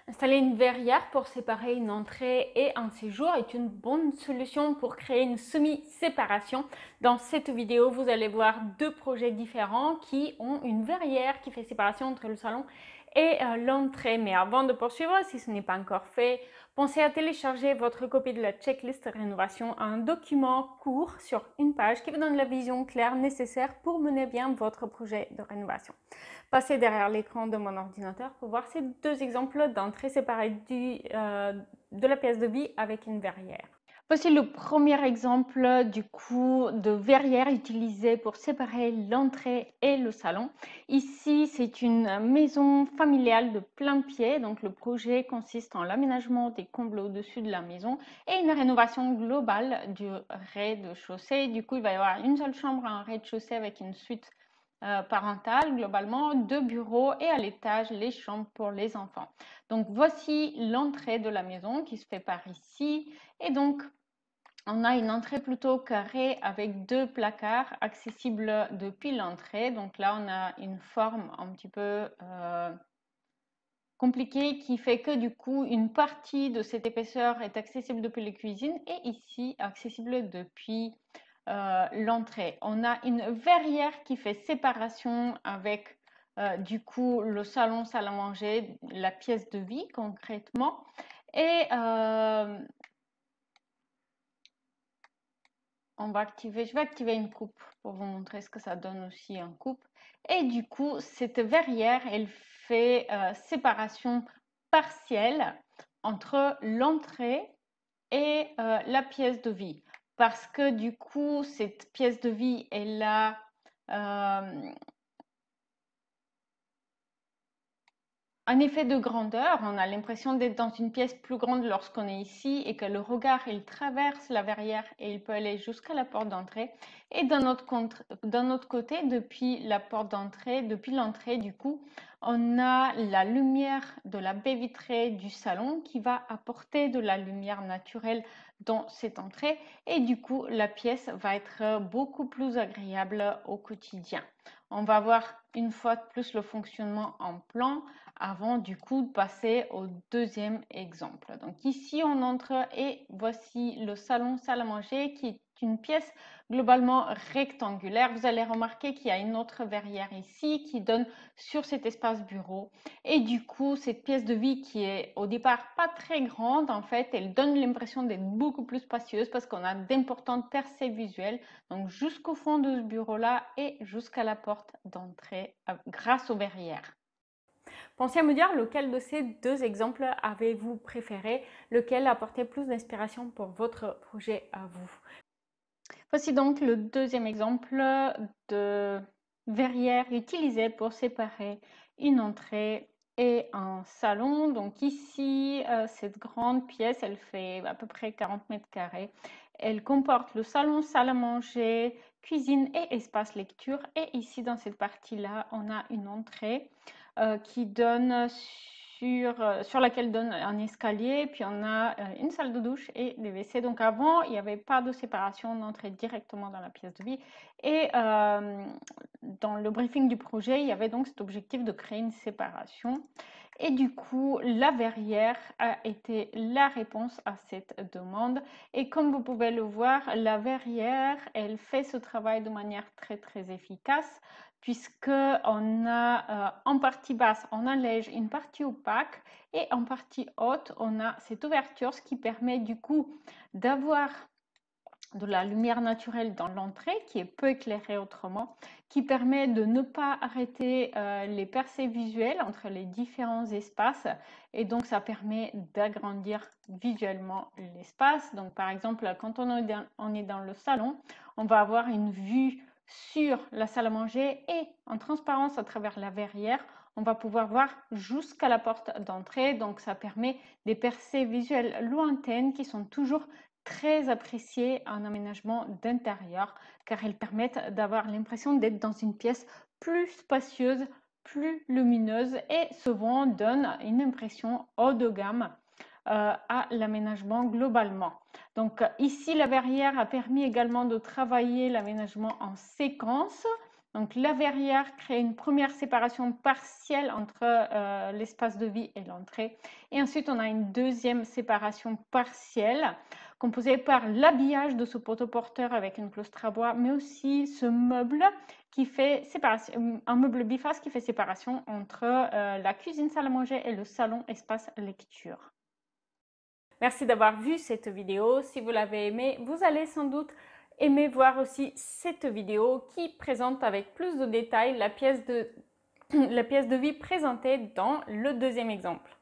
Installer une verrière pour séparer une entrée et un séjour est une bonne solution pour créer une semi-séparation. Dans cette vidéo, vous allez voir deux projets différents qui ont une verrière qui fait séparation entre le salon et l'entrée. Mais avant de poursuivre, si ce n'est pas encore fait, pensez à télécharger votre copie de la checklist rénovation, un document court sur une page qui vous donne la vision claire nécessaire pour mener bien votre projet de rénovation. Passez derrière l'écran de mon ordinateur pour voir ces deux exemples d'entrée séparée de la pièce de vie avec une verrière. Voici le premier exemple du coup de verrière utilisée pour séparer l'entrée et le salon. Ici, c'est une maison familiale de plein pied. Donc, le projet consiste en l'aménagement des combles au-dessus de la maison et une rénovation globale du rez-de-chaussée. Du coup, il va y avoir une seule chambre, un rez-de-chaussée avec une suite parentale, globalement, deux bureaux et à l'étage, les chambres pour les enfants. Donc, voici l'entrée de la maison qui se fait par ici. Et donc, on a une entrée plutôt carrée avec deux placards accessibles depuis l'entrée. Donc là, on a une forme un petit peu compliquée qui fait que du coup, une partie de cette épaisseur est accessible depuis les cuisines et ici, accessible depuis l'entrée. On a une verrière qui fait séparation avec du coup le salon, salle à manger, la pièce de vie concrètement. Et je vais activer une coupe pour vous montrer ce que ça donne aussi en coupe. Et du coup, cette verrière, elle fait séparation partielle entre l'entrée et la pièce de vie. Parce que du coup, cette pièce de vie, elle a un effet de grandeur. On a l'impression d'être dans une pièce plus grande lorsqu'on est ici et que le regard, il traverse la verrière et il peut aller jusqu'à la porte d'entrée. Et d'un autre côté, depuis la porte d'entrée, depuis l'entrée, du coup, on a la lumière de la baie vitrée du salon qui va apporter de la lumière naturelle dans cette entrée. Et du coup, la pièce va être beaucoup plus agréable au quotidien. On va voir une fois de plus le fonctionnement en plan avant du coup de passer au deuxième exemple. Donc ici on entre et voici le salon salle à manger qui est une pièce globalement rectangulaire. Vous allez remarquer qu'il y a une autre verrière ici qui donne sur cet espace bureau et du coup cette pièce de vie qui est au départ pas très grande, en fait elle donne l'impression d'être beaucoup plus spacieuse parce qu'on a d'importantes percées visuelles, donc jusqu'au fond de ce bureau là et jusqu'à la porte d'entrée grâce aux verrières. Pensez à me dire lequel de ces deux exemples avez-vous préféré, lequel apportait plus d'inspiration pour votre projet à vous. Voici donc le deuxième exemple de verrière utilisée pour séparer une entrée et un salon. Donc ici, cette grande pièce, elle fait à peu près 40 mètres carrés. Elle comporte le salon, salle à manger, cuisine et espace lecture. Et ici, dans cette partie-là, on a une entrée qui donne sur laquelle donne un escalier, puis on a une salle de douche et des WC. Donc avant, il n'y avait pas de séparation, on entrait directement dans la pièce de vie. Et dans le briefing du projet, il y avait donc cet objectif de créer une séparation. Et du coup, la verrière a été la réponse à cette demande. Et comme vous pouvez le voir, la verrière, elle fait ce travail de manière très, très efficace puisqu'on a en partie basse, on allège une partie opaque et en partie haute, on a cette ouverture, ce qui permet du coup d'avoir de la lumière naturelle dans l'entrée qui est peu éclairée autrement, qui permet de ne pas arrêter les percées visuelles entre les différents espaces et donc ça permet d'agrandir visuellement l'espace. Donc par exemple, quand on est dans le salon, on va avoir une vue sur la salle à manger et en transparence à travers la verrière, on va pouvoir voir jusqu'à la porte d'entrée. Donc ça permet des percées visuelles lointaines qui sont toujours très appréciées en aménagement d'intérieur car elles permettent d'avoir l'impression d'être dans une pièce plus spacieuse, plus lumineuse et souvent donnent une impression haut de gamme à l'aménagement globalement. Donc ici, la verrière a permis également de travailler l'aménagement en séquence. Donc la verrière crée une première séparation partielle entre l'espace de vie et l'entrée. Et ensuite, on a une deuxième séparation partielle composée par l'habillage de ce poteau porteur avec une claustre à bois, mais aussi ce meuble qui fait séparation, un meuble biface qui fait séparation entre la cuisine salle à manger et le salon espace lecture. Merci d'avoir vu cette vidéo. Si vous l'avez aimée, vous allez sans doute aimer voir aussi cette vidéo qui présente avec plus de détails la pièce de vie présentée dans le deuxième exemple.